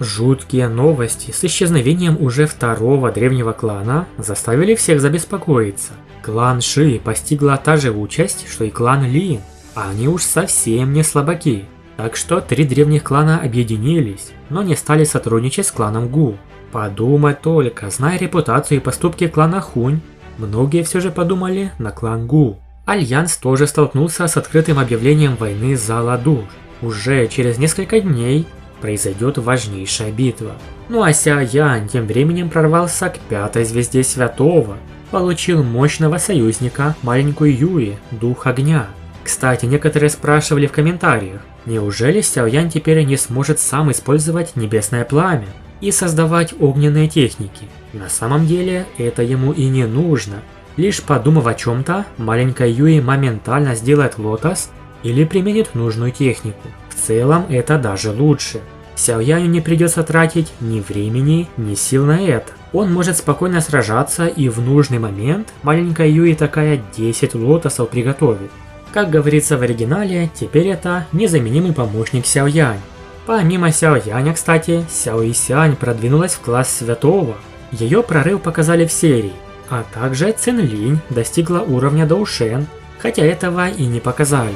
Жуткие новости с исчезновением уже второго древнего клана заставили всех забеспокоиться. Клан Ши постигла та же участь, что и клан Лин, а они уж совсем не слабаки. Так что 3 древних клана объединились, но не стали сотрудничать с кланом Гу. Подумать только, зная репутацию и поступки клана Хунь, многие все же подумали на клан Гу. Альянс тоже столкнулся с открытым объявлением войны за Ладуш. Уже через несколько дней произойдет важнейшая битва. Ну а Сяо Янь тем временем прорвался к 5-й звезде Святого, получил мощного союзника, маленькую Юи, Дух Огня. Кстати, некоторые спрашивали в комментариях, неужели Сяо Янь теперь не сможет сам использовать Небесное Пламя и создавать огненные техники? На самом деле это ему и не нужно. Лишь подумав о чем-то, маленькая Юи моментально сделает лотос или применит нужную технику. В целом это даже лучше. Сяо Яню не придется тратить ни времени, ни сил на это. Он может спокойно сражаться, и в нужный момент маленькая Юи такая 10 лотосов приготовит. Как говорится в оригинале, теперь это незаменимый помощник Сяо Янь. Помимо Сяо Яня, кстати, Сяо Исянь продвинулась в класс Святого. Ее прорыв показали в серии. А также Цин Линь достигла уровня Доушен, хотя этого и не показали.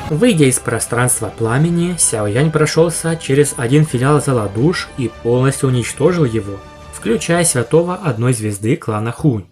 Выйдя из пространства пламени, Сяо Янь прошелся через один филиал Заладуш и полностью уничтожил его, включая святого одной звезды клана Хунь.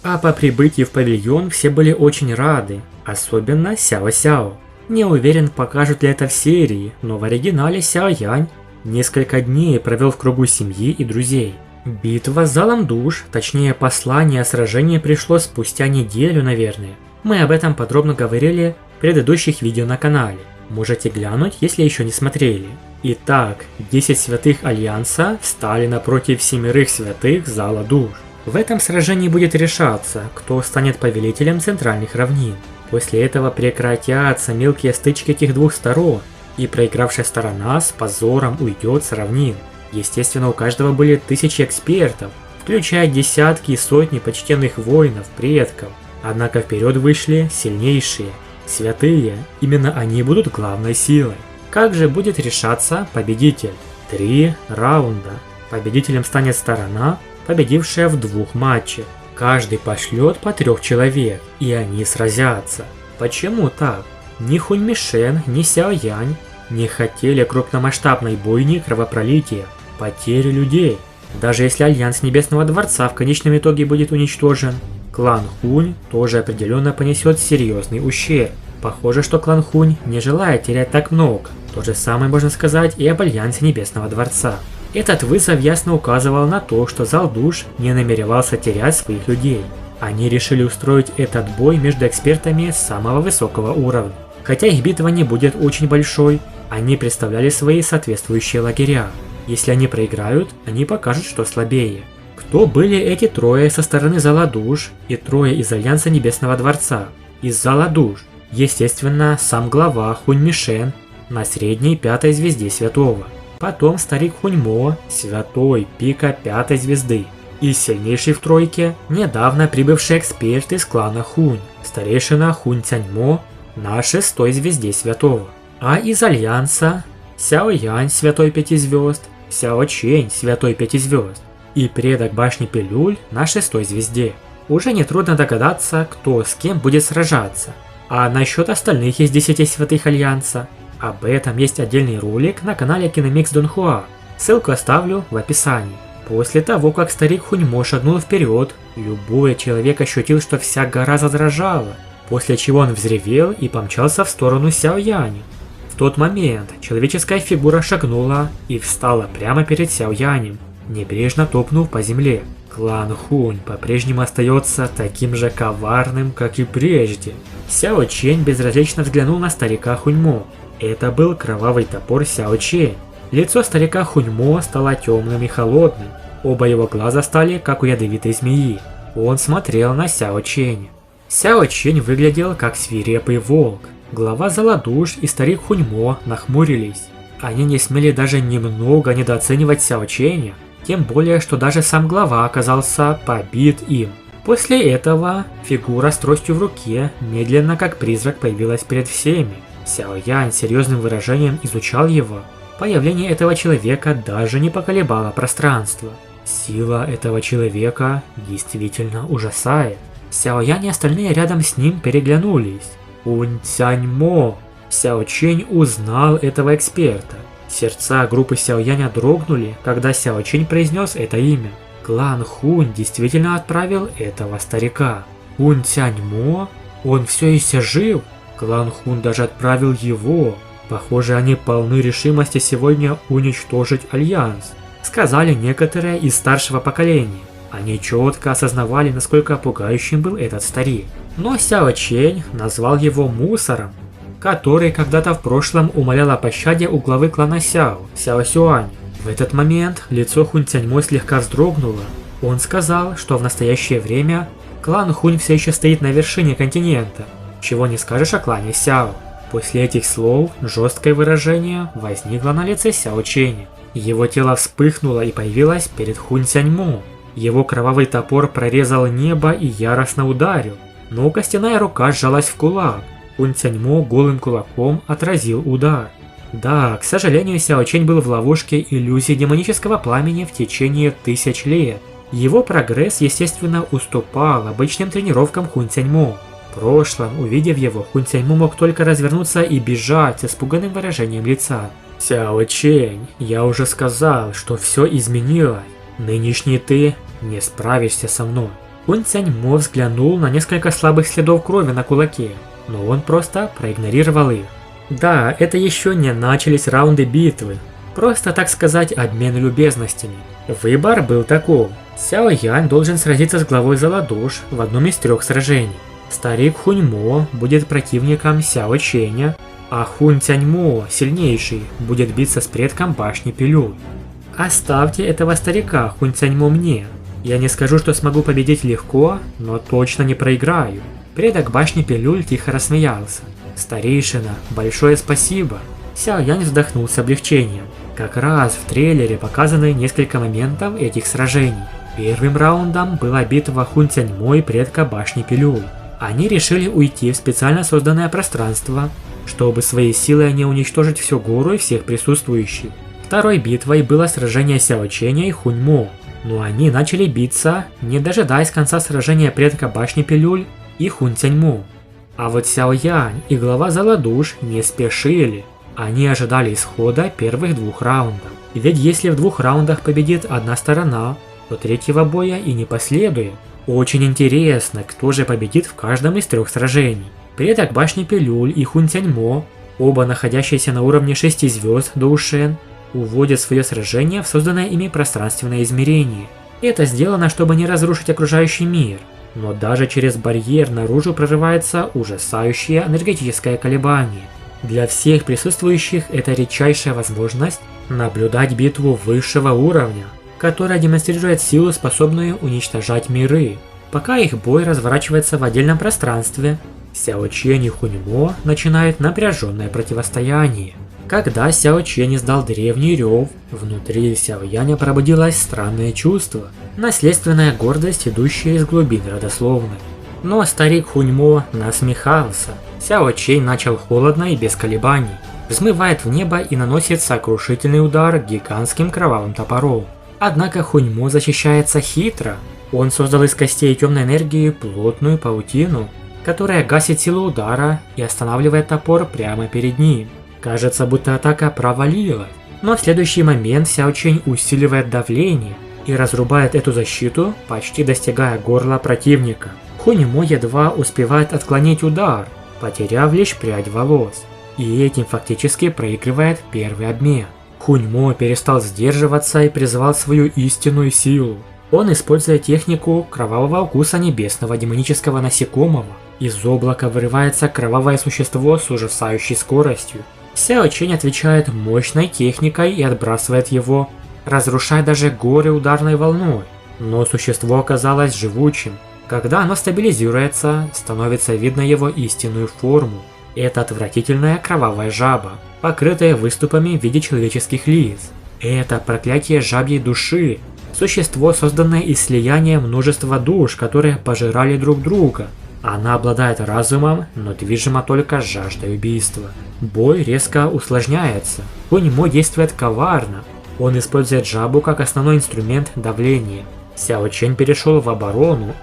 А по прибытии в павильон все были очень рады, особенно Сяо-Сяо. Не уверен, покажут ли это в серии, но в оригинале Сяо Янь несколько дней провел в кругу семьи и друзей. Битва с залом душ, точнее послание о сражении пришло спустя неделю, наверное. Мы об этом подробно говорили в предыдущих видео на канале. Можете глянуть, если еще не смотрели. Итак, 10 святых Альянса встали напротив 7 святых зала душ. В этом сражении будет решаться, кто станет повелителем центральных равнин. После этого прекратятся мелкие стычки этих двух сторон, и проигравшая сторона с позором уйдет с равнин. Естественно, у каждого были тысячи экспертов, включая десятки и сотни почтенных воинов, предков. Однако вперед вышли сильнейшие, святые, именно они будут главной силой. Как же будет решаться победитель? 3 раунда. Победителем станет сторона, победившая в 2 матчах. Каждый пошлет по 3 человек, и они сразятся. Почему так? Ни Хунь Мишен, ни Сяо Янь не хотели крупномасштабной бойни и кровопролития, потери людей. Даже если Альянс Небесного Дворца в конечном итоге будет уничтожен, клан Хунь тоже определенно понесет серьезный ущерб. Похоже, что клан Хунь не желает терять так много. То же самое можно сказать и об Альянсе Небесного Дворца. Этот вызов ясно указывал на то, что зал душ не намеревался терять своих людей. Они решили устроить этот бой между экспертами самого высокого уровня. Хотя их битва не будет очень большой, они представляли свои соответствующие лагеря. Если они проиграют, они покажут, что слабее. Кто были эти 3 со стороны зала душ и 3 из Альянса Небесного Дворца? Из зала душ, естественно, сам глава Хунь Мишен на средней 5-й звезде Святого. Потом старик Хунь Мо, святой пика 5-й звезды. И сильнейший в тройке недавно прибывший эксперт из клана Хунь, старейшина Хунь Цяньмо на 6-й звезде Святого. А из Альянса Сяо Янь, святой 5 звезд, Сяо Чень, святой 5 звезд, и предок башни Пилюль на 6-й звезде. Уже нетрудно догадаться, кто с кем будет сражаться. А насчет остальных из 10 святых Альянса, об этом есть отдельный ролик на канале Киномикс Донхуа. Ссылку оставлю в описании. После того, как старик Хуньмо шагнул вперед, любой человек ощутил, что вся гора задрожала, после чего он взревел и помчался в сторону Сяо Яня. В тот момент человеческая фигура шагнула и встала прямо перед Сяо Янем, небрежно топнув по земле. Клан Хунь по-прежнему остается таким же коварным, как и прежде. Сяо Чень безразлично взглянул на старика Хуньмо. Это был кровавый топор Сяо Чень. Лицо старика Хуньмо стало темным и холодным. Оба его глаза стали, как у ядовитой змеи. Он смотрел на Сяо Чень. Сяо Чень выглядел как свирепый волк. Глава зала душ и старик Хуньмо нахмурились. Они не смели даже немного недооценивать Сяо Ченя, тем более, что даже сам глава оказался побит им. После этого фигура с тростью в руке медленно как призрак появилась перед всеми. Сяо Янь серьезным выражением изучал его. Появление этого человека даже не поколебало пространство. Сила этого человека действительно ужасает. Сяо Янь и остальные рядом с ним переглянулись. Хунь Цяньмо. Сяо Чэнь узнал этого эксперта. Сердца группы Сяо Яня дрогнули, когда Сяо Чэнь произнес это имя. Клан Хунь действительно отправил этого старика. Хунь Цяньмо? Он все еще жив? Клан Хунь даже отправил его. Похоже, они полны решимости сегодня уничтожить Альянс, сказали некоторые из старшего поколения. Они четко осознавали, насколько пугающим был этот старик. Но Сяо Чэнь назвал его мусором, который когда-то в прошлом умолял о пощаде у главы клана Сяо, Сяо Сюань. В этот момент лицо Хунь Цяньмо слегка вздрогнуло. Он сказал, что в настоящее время клан Хунь все еще стоит на вершине континента. Чего не скажешь о клане Сяо. После этих слов жесткое выражение возникло на лице Сяо Чэня. Его тело вспыхнуло и появилось перед Хунь Цяньмо. Его кровавый топор прорезал небо и яростно ударил, но костяная рука сжалась в кулак. Хунь Цяньмо голым кулаком отразил удар. Да, к сожалению, Сяо Чэнь был в ловушке иллюзии демонического пламени в течение 1000 лет. Его прогресс, естественно, уступал обычным тренировкам Хунь Цяньмо. В прошлом, увидев его, Хунь Цяньмо мог только развернуться и бежать с испуганным выражением лица. «Сяо Чэнь, я уже сказал, что все изменилось. Нынешний ты не справишься со мной». Хунь Цяньмо взглянул на несколько слабых следов крови на кулаке, но он просто проигнорировал их. Да, это еще не начались раунды битвы. Просто, так сказать, обмен любезностями. Выбор был таков. Сяо Янь должен сразиться с главой Заладуш в одном из 3 сражений. Старик Хунь Мо будет противником Сяо Чэня, а Хунь Цяньмо, сильнейший, будет биться с предком башни Пилюль. Оставьте этого старика Хунь Цяньмо мне. Я не скажу, что смогу победить легко, но точно не проиграю. Предок башни Пилюль тихо рассмеялся. Старейшина, большое спасибо. Сяо Янь вздохнул с облегчением. Как раз в трейлере показаны несколько моментов этих сражений. Первым раундом была битва Хунь Цяньмо и предка башни Пилюль. Они решили уйти в специально созданное пространство, чтобы своей силой не уничтожить всю гору и всех присутствующих. Второй битвой было сражение Сяо Чэня и Хунь Мо, но они начали биться, не дожидаясь конца сражения предка башни Пилюль и Хунь Цяньмо. А вот Сяо Янь и глава Заладуш не спешили. Они ожидали исхода первых 2 раундов. Ведь если в 2 раундах победит одна сторона, то третьего боя и не последует. Очень интересно, кто же победит в каждом из 3 сражений. Предок башни Пилюль и Хунь Цяньмо, оба находящиеся на уровне 6 звезд Доушен, уводят свое сражение в созданное ими пространственное измерение. Это сделано, чтобы не разрушить окружающий мир. Но даже через барьер наружу прорывается ужасающее энергетическое колебание. Для всех присутствующих это редчайшая возможность наблюдать битву высшего уровня, которая демонстрирует силу, способную уничтожать миры. Пока их бой разворачивается в отдельном пространстве, Сяо Чэнь и Хунь Мо начинают напряженное противостояние. Когда Сяо Чэнь издал древний рев, внутри Сяо Яня пробудилось странное чувство, наследственная гордость, идущая из глубин родословной. Но старик Хунь Мо насмехался. Сяо Чэнь начал холодно и без колебаний, взмывает в небо и наносит сокрушительный удар гигантским кровавым топором. Однако Хунь Мо защищается хитро. Он создал из костей темной энергии плотную паутину, которая гасит силу удара и останавливает топор прямо перед ним. Кажется, будто атака провалилась, но в следующий момент Сяо Чэнь усиливает давление и разрубает эту защиту, почти достигая горла противника. Хунь Мо едва успевает отклонить удар, потеряв лишь прядь волос, и этим фактически проигрывает первый обмен. Хунь Мо перестал сдерживаться и призвал свою истинную силу. Он использует технику кровавого укуса небесного демонического насекомого. Из облака вырывается кровавое существо с ужасающей скоростью. Сяо Чэнь отвечает мощной техникой и отбрасывает его, разрушая даже горы ударной волной. Но существо оказалось живучим. Когда оно стабилизируется, становится видно его истинную форму. Это отвратительная кровавая жаба, покрытая выступами в виде человеческих лиц. Это проклятие жабьей души. Существо, созданное из слияния множества душ, которые пожирали друг друга. Она обладает разумом, но движима только жаждой убийства. Бой резко усложняется. Хунь Мо действует коварно. Он использует жабу как основной инструмент давления. Сяо Чэнь перешел в оборону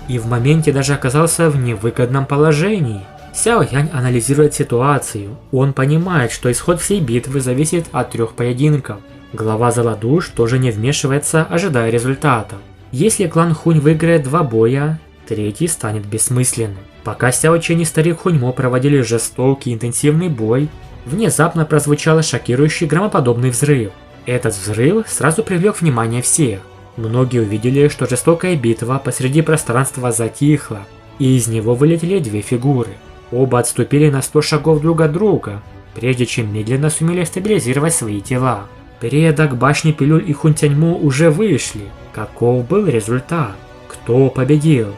и в моменте даже оказался в невыгодном положении. Сяо Янь анализирует ситуацию. Он понимает, что исход всей битвы зависит от 3 поединков. Глава Золодуш тоже не вмешивается, ожидая результата. Если клан Хунь выиграет 2 боя, 3-й станет бессмысленным. Пока Сяо Чэнь и старик Хунь Мо проводили жестокий интенсивный бой, внезапно прозвучал шокирующий громоподобный взрыв. Этот взрыв сразу привлек внимание всех. Многие увидели, что жестокая битва посреди пространства затихла, и из него вылетели 2 фигуры. Оба отступили на 100 шагов друг от друга, прежде чем медленно сумели стабилизировать свои тела. Предок башни пилюль и Хун Тяньмо уже вышли. Каков был результат? Кто победил?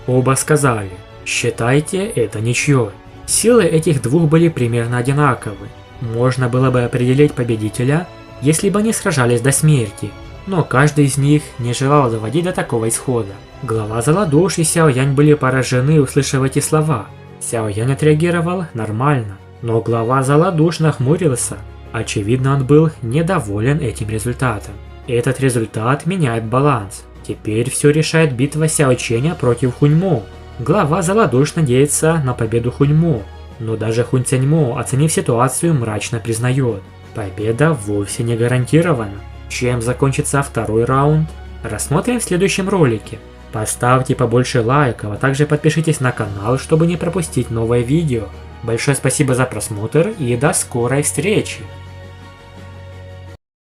Оба сказали: считайте это ничьей. Силы этих двух были примерно одинаковы. Можно было бы определить победителя, если бы они сражались до смерти, но каждый из них не желал доводить до такого исхода. Глава Золодуш и Сяо Янь были поражены, услышав эти слова. Сяо Янь отреагировал нормально, но глава Золодуш нахмурился. Очевидно, он был недоволен этим результатом. Этот результат меняет баланс. Теперь все решает битва Сяо Чэня против Хунь Мо. Глава Золодуш надеется на победу Хунь Мо, но даже Хун Тяньмо, оценив ситуацию, мрачно признает: победа вовсе не гарантирована. Чем закончится 2-й раунд? Рассмотрим в следующем ролике. Поставьте побольше лайков, а также подпишитесь на канал, чтобы не пропустить новое видео. Большое спасибо за просмотр и до скорой встречи!